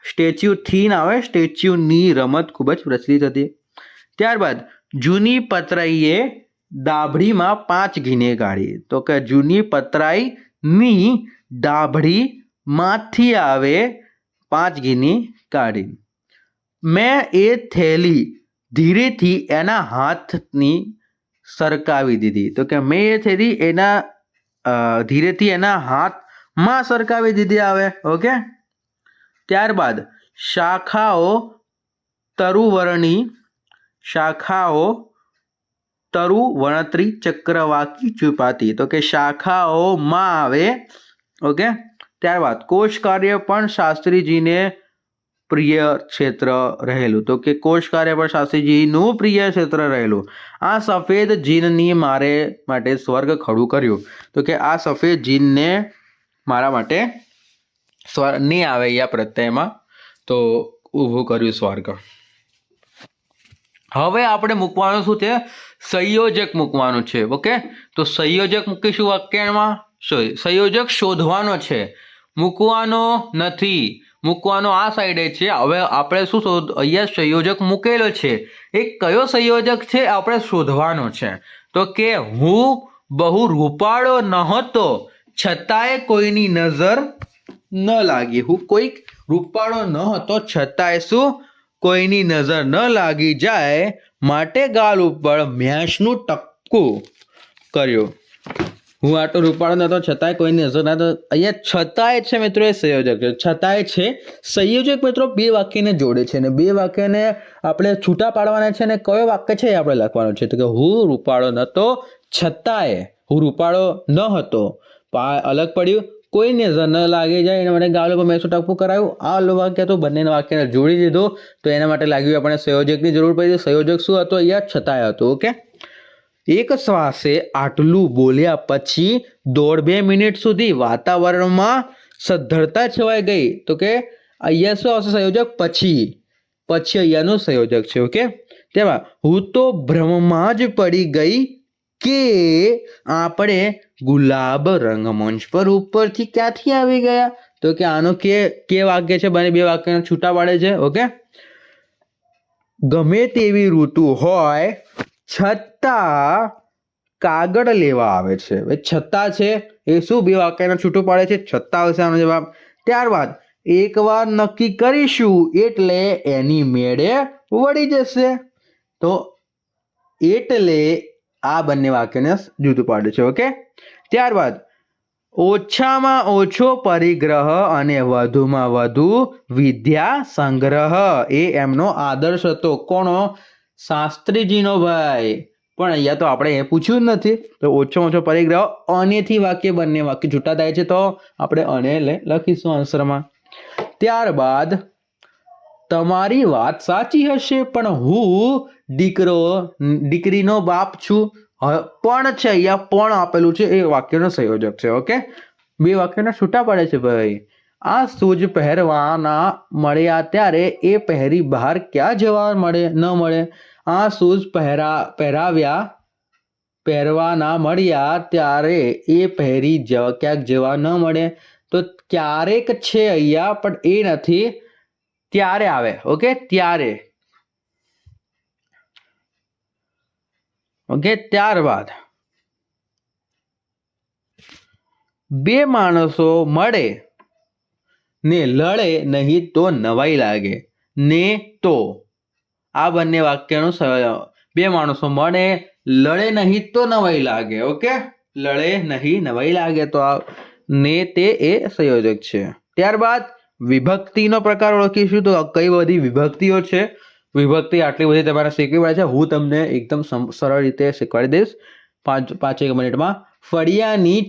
સ્ટેચ્યુથી ના આવે, સ્ટેચ્યુની રમત ખૂબ જ પ્રચલિત હતી. ત્યારબાદ જૂની પતરાઈએ દાભડીમાં 5 ઘીને કાઢી. તો કે જૂની પતરાઈની દાભડીમાંથી આવે 5 ઘીની કાઢી. મેં એ થેલી ધીરેથી એના હાથની સરકાવી દીધી. તો કે મેં એ થેલી ધીરેથી એના હાથમાં સરકાવી દીધી આવે. ઓકે, ત્યારબાદ શાખાઓ તરુવર્ણી ચક્રવાકી ચુપાતી. તો કે શાખાઓમાં આવે. ઓકે, ત્યારબાદ કોષ કાર્ય પણ શાસ્ત્રીજીને પ્રિય ક્ષેત્ર રહેલું. તો કે કોષ કાર્ય પણ શાસ્ત્રીજીનું પ્રિય ક્ષેત્ર રહેલું. આ સફેદ જીનની મારે માટે સ્વર્ગ ખડું કર્યું. તો કે આ સફેદ જીનને મારા માટે નહીં આવે અહીંયા પ્રત્યયમાં, તો ઊભું કર્યું સ્વર્ગ. હવે આપણે મૂકવાનું શું છે? સંયોજક મૂકવાનું છે. ઓકે, તો સંયોજક મૂકીશું વાક્યમાં. સંયોજક શોધવાનો છે, મૂકવાનો નથી. મૂકવાનો આ સાઈડે છે. હવે આપણે શું અહીંયા સંયોજક મૂકેલો છે, એ કયો સંયોજક છે આપણે શોધવાનો છે. તો કે હું બહુ રૂપાળો નહોતો છતાંય કોઈની નજર ન લાગી. હું કોઈક રૂપાળો ન હતો છતાંય શું કોઈની નજર ન લાગી જાય માટે ગાલ ઉપર ભેંસનું ટપકું કર્યું. હું આટલો રૂપાળો નતો છતાંય કોઈની નજર ના. તો અહીંયા છતાંય છે મિત્રો, એ સંયોજક છે. છતાંય છે સંયોજક મિત્રો 2 વાક્યને જોડે છે, ને 2 વાક્યને આપણે છૂટા પાડવાના છે. ને કયો વાક્ય છે એ આપણે લખવાનું છે. તો કે હું રૂપાળો નતો છતાંય, હું રૂપાળો ન હતો, અલગ પડ્યું, કોઈ નજર ન લાગી જાય એના માટે ગાલ ઉપર ભેંસનું ટપકું કરાયું. આ વાક્ય તો બંનેના વાક્યને જોડી દીધું, તો એના માટે લાગ્યું આપણે સંયોજકની જરૂર પડી. સંયોજક શું હતો? અહીંયા છતાંય હતું. ઓકે, એક શ્વાસે આટલું બોલ્યા પછી 1.5-2 મિનિટ સુધી વાતાવરણમાં સદ્ધરતા છવાઈ ગઈ. તો કે અહીંયા શું આવશે સંયોજક? પછી અહીંયાનું સંયોજક છે. ઓકે, તેમાં હું તો ભ્રમમાં જ પડી ગઈ કે આપણે ગુલાબ રંગમંચ પર ઉપરથી ક્યાંથી આવી ગયા. તો કે આનો કે વાક્ય છે, બને બે વાક્યના છૂટા પાડે છે. ઓકે, ગમે તેવી ઋતુ હોય છતાં કાગળ લેવા આવે છે. છતાં છે એ શું બે વાક્યના છૂટું પાડે છે, છતાં આવશે આનો જવાબ. ત્યારબાદ એકવાર નક્કી કરીશું એટલે એની મેળે વળી જશે. તો એટલે આ બંને વાક્યને જુદું પાડે છે. ઓકે, ત્યારબાદ ઓછામાં ઓછો પરિગ્રહ અને વધુમાં વધુ વિદ્યા સંગ્રહ એ એમનો આદર્શ હતો. કોનો? શાસ્ત્રીજીનો ભાઈ. પણ અહીંયા તો આપણે એ પૂછ્યું જ નથી. તો ઓછામાં ઓછો પરિગ્રહ, અનેથી વાક્ય બંને વાક્ય છૂટા થાય છે, તો આપણે અને લખીશું આન્સરમાં. ત્યારબાદ તમારી વાત સાચી હશે પણ હું દીકરીનો બાપ છું. પણ છે, અહીંયા પણ આપેલું છે, એ વાક્યનો સંયોજક છે. ઓકે, બે વાક્યના છૂટા પડે છે ભાઈ. આ શૂઝ પહેરવાના મળ્યા ત્યારે એ પહેરી બહાર ક્યાં જવા ન મળે. આ શૂઝ પહેરવાના મળ્યા ત્યારે એ પહેરી ક્યાંક જવા ન મળે. તો ક્યારેક છે અહીંયા, પણ એ નથી, ત્યારે આવે. ઓકે, ત્યારે. ઓકે, ત્યારબાદ બે માણસો મળે ને લડે નહીં તો નવાઈ લાગે. ને તો આ બંને વાક્યનું બે માણસો મળે લડે નહીં તો નવાઈ લાગે. ઓકે, લડે નહીં નવાઈ લાગે, તો આ ને તે એ સંયોજક છે. ત્યારબાદ વિભક્તિનો પ્રકાર ઓળખીશું. તો કઈ બધી વિભક્તિઓ છે, વિભક્તિ આટલી બધી તમારે શીખવી પડે છે. હું તમને એકદમ સરળ રીતે શીખવાડી દઈશ 5-1 મિનિટમાં. ફળિયાની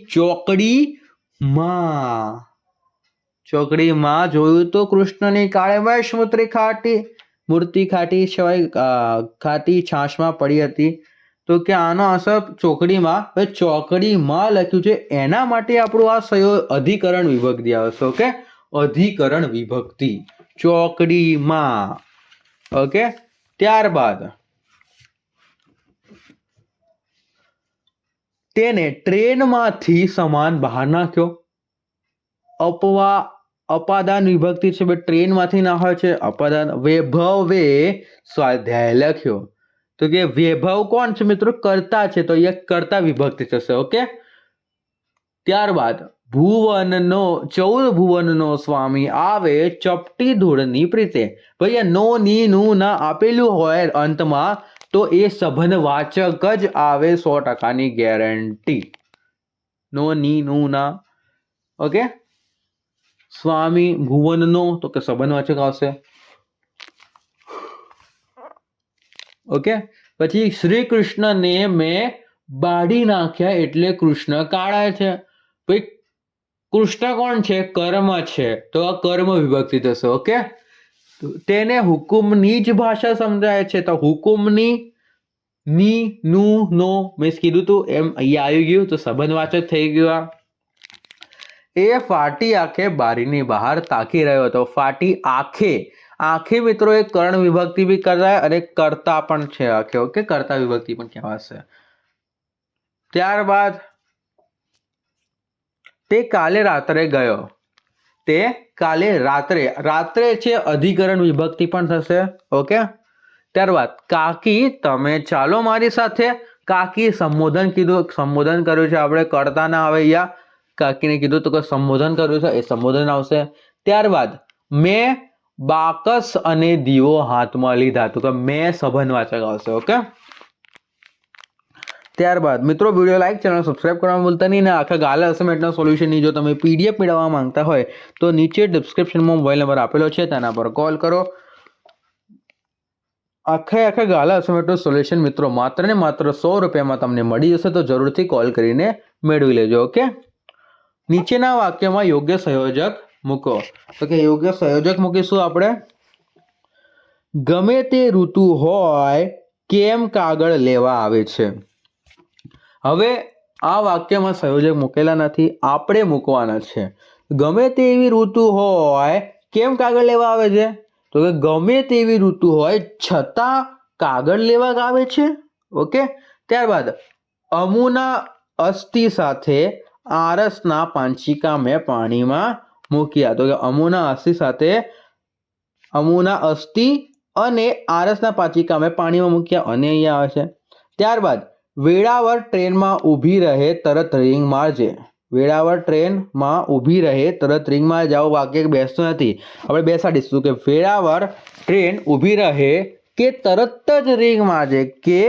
ચોકડીમાં જોયું તો કૃષ્ણની કાળેમય મૂર્તિ ખાટી છાશમાં પડી હતી. તો કે આનો આન્સર ચોકડીમાં લખ્યું છે, એના માટે આપણું આ અધિકરણ વિભક્તિ આવશે. ઓકે, અધિકરણ વિભક્તિ ચોકડીમાં. ઓકે, ત્યારબાદ તેને ટ્રેનમાંથી સામાન બહાર નાખ્યો. અપાદાન વિભક્તિ છે, ટ્રેનમાંથી ના હોય છે અપાદાન. વૈભવે સ્વાધ્યાય લખ્યો. તો કે વૈભવ કોણ છે મિત્રો? કર્તા છે, તો અહીંયા કર્તા વિભક્તિ થશે. ઓકે, ત્યારબાદ 14 ભુવનનો સ્વામી આવે ચપટી ધૂળની પ્રીતે. ભાઈ નો ની નું ના આપેલું હોય અંતમાં તો એ સબંધવાચક જ આવે, 100%ની ગેરંટી. નો ની નું ના. ઓકે, સ્વામી ભુવનનો તો કે સંબંધવાચક આવશે. ઓકે, પછી શ્રી કૃષ્ણને મેં બાળી નાખ્યા એટલે કૃષ્ણ કાળા છે. ભાઈ કૃષ્ણ કોણ છે? કર્મ છે, તો આ કર્મ વિભક્તિ થશે. ઓકે, તેને હુકુમની જ ભાષા સમજાય છે, તો હુકુમની ની નું નો મેં કીધું તું એમ અહીંયા આવી ગયું, તો સંબંધવાચક થઈ ગયું. એ ફાટી આંખે બારીની બહાર તાકી રહ્યો હતો. ફાટી આંખે મિત્રો એ કર્ણ વિભક્તિ બી કરાય અને કર્તા પણ છે આંખે. ઓકે, કર્તા વિભક્તિ પણ કહેવાશે. ત્યારબાદ તે કાલે રાત્રે ગયો. તે કાલે રાત્રે છે, અધિકરણ વિભક્તિ પણ થશે. ઓકે, ત્યારબાદ કાકી તમે ચાલો મારી સાથે. કાકી સંબોધન કર્યું છે આપણે, કરતા ના આવે. અહીંયા કાકીને કીધું તો કે સંબોધન કર્યું છે, એ સંબોધન આવશે. ત્યારબાદ મેં બાકસ અને દીવો હાથમાં લીધા, તો કે મેં સંબંધવાચક આવશે. ઓકે, ત્યારબાદ મિત્રો વિડીયો લાઈક, ચેનલ સબસ્ક્રાઇબ કરવાનું ભૂલતા નહીં. ને આખા ગાલા અસાઇનમેન્ટના સોલ્યુશનની જો તમે PDF મેળવવા માંગતા હોય તો નીચે ડિસ્ક્રિપ્શનમાં મોબાઈલ નંબર આપેલો છે, તેના પર કોલ કરો. આખા ગાલા અસાઇનમેન્ટનું સોલ્યુશન મિત્રો માત્ર ને માત્ર 100 રૂપિયામાં તમને મળી જશે, તો જરૂરથી કોલ કરીને મેળવી લેજો. ઓકે, નીચેના વાક્યમાં યોગ્ય સંયોજક મૂકો. તો કે યોગ્ય સંયોજક મૂકીશું આપણે. ગમે તે ઋતુ હોય કેમ કાગળ લેવા આવે છે. હવે આ વાક્યમાં સંયોજક મૂકેલા નથી, આપણે મૂકવાના છે. ગમે તેવી ઋતુ હોય કેમ કાગળ લેવા આવે છે? તો કે ગમે તેવી ઋતુ હોય છતાં કાગળ લેવા આવે છે. ઓકે, ત્યારબાદ અમુના અસ્થિ સાથે આરસના પાંચિકા મેં પાણીમાં મૂક્યા. તો કે અમુના અસ્થિ સાથે અમુના અસ્થિ અને આરસના પાંચિકા મેં પાણીમાં મૂક્યા અને અહીંયા આવે છે. ત્યારબાદ વેળાવર ટ્રેનમાં ઊભી રહે તરત રિંગ મારજે. વેળાવર ટ્રેનમાં ઊભી રહે તરત રિંગ મારજે. જાઓ, વાક્ય બેસતું નથી, આપણે બેસાડીશું કે વેળાવર ટ્રેન ઊભી રહે કે તરત જ રિંગ મારજે, કે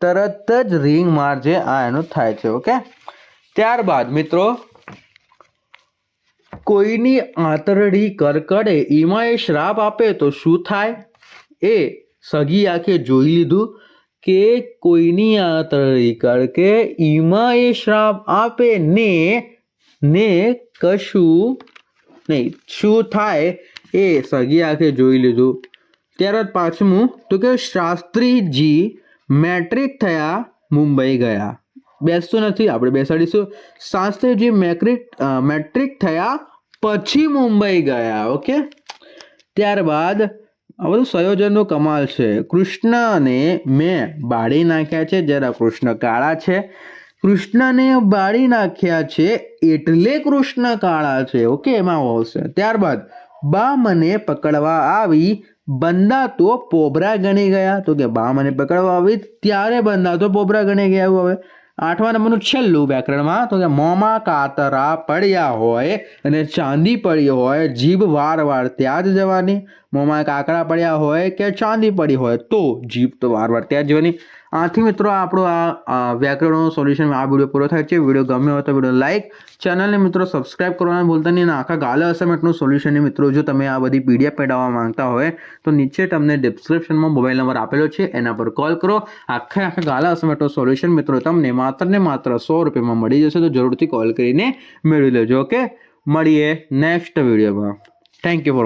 તરત જ રિંગ મારજે, આ એનું થાય છે. ઓકે, ત્યારબાદ મિત્રો કોઈની આંતરડી કરકડે ઈમાએ શ્રાપ આપે તો શું થાય? એ સગી આંખે જોઈ લીધું કે કોઈની આંતરડી કરકે ઈમાએ શ્રાપ આપે ને કશું નહીં, શું થાય એ સગી આંખે જોઈ લીધું. ત્યારબાદ પાંચમું તો કે શાસ્ત્રીજી મેટ્રિક થયા મુંબઈ ગયા. બેસતું નથી, આપણે બેસાડીશું. શાસ્ત્રીજી મેટ્રિક થયા પછી મુંબઈ ગયા. ઓકે, ત્યારબાદ આ બધું સંયોજનનો કમાલ છે. કૃષ્ણને મેં બાળી નાખ્યા છે, જરા કૃષ્ણ કાળા છે. કૃષ્ણને બાળી નાખ્યા છે એટલે કૃષ્ણ કાળા છે. ઓકે, એમાં આવશે. ત્યારબાદ બા મને પકડવા આવી, બંદા તો પોબરા ગણી ગયા. તો કે બા મને પકડવા આવી ત્યારે બંદા તો પોબરા ગણી ગયા. એવું હવે 8મા નંબરનું છેલ્લું વ્યાકરણમાં તો કે મોંમાં કાતરા પડ્યા હોય અને ચાંદી પડી હોય, જીભ વારવાર ત્યાં જ જવાની. મોંમાં કાકરા પડ્યા હોય કે ચાંદી પડી હોય તો જીભ તો વારવાર ત્યાં જ જવાની. આથી મિત્રો આપણો આ વ્યાકરણનું સોલ્યુશન આ વિડીયો પૂરો થાય છે. વિડીયો ગમ્યો હોય તો વિડીયો લાઇક, ચેનલને મિત્રો સબસ્ક્રાઇબ કરવાનું ભૂલતા નહીં. અને આખા ગાલા અસાઇનમેન્ટનું સોલ્યુશનની મિત્રો જો તમે આ બધી પીડીએફ મેળવવા માંગતા હોય તો નીચે તમને ડિસ્ક્રિપ્શનમાં મોબાઈલ નંબર આપેલો છે, એના પર કોલ કરો. આખા ગાલા અસાઇનમેન્ટનું સોલ્યુશન મિત્રો તમને માત્ર ને માત્ર 100 રૂપિયામાં મળી જશે. તો જરૂરથી કોલ કરીને મેળવી લેજો. ઓકે, મળીએ નેક્સ્ટ વિડીયોમાં. Thank you for watching.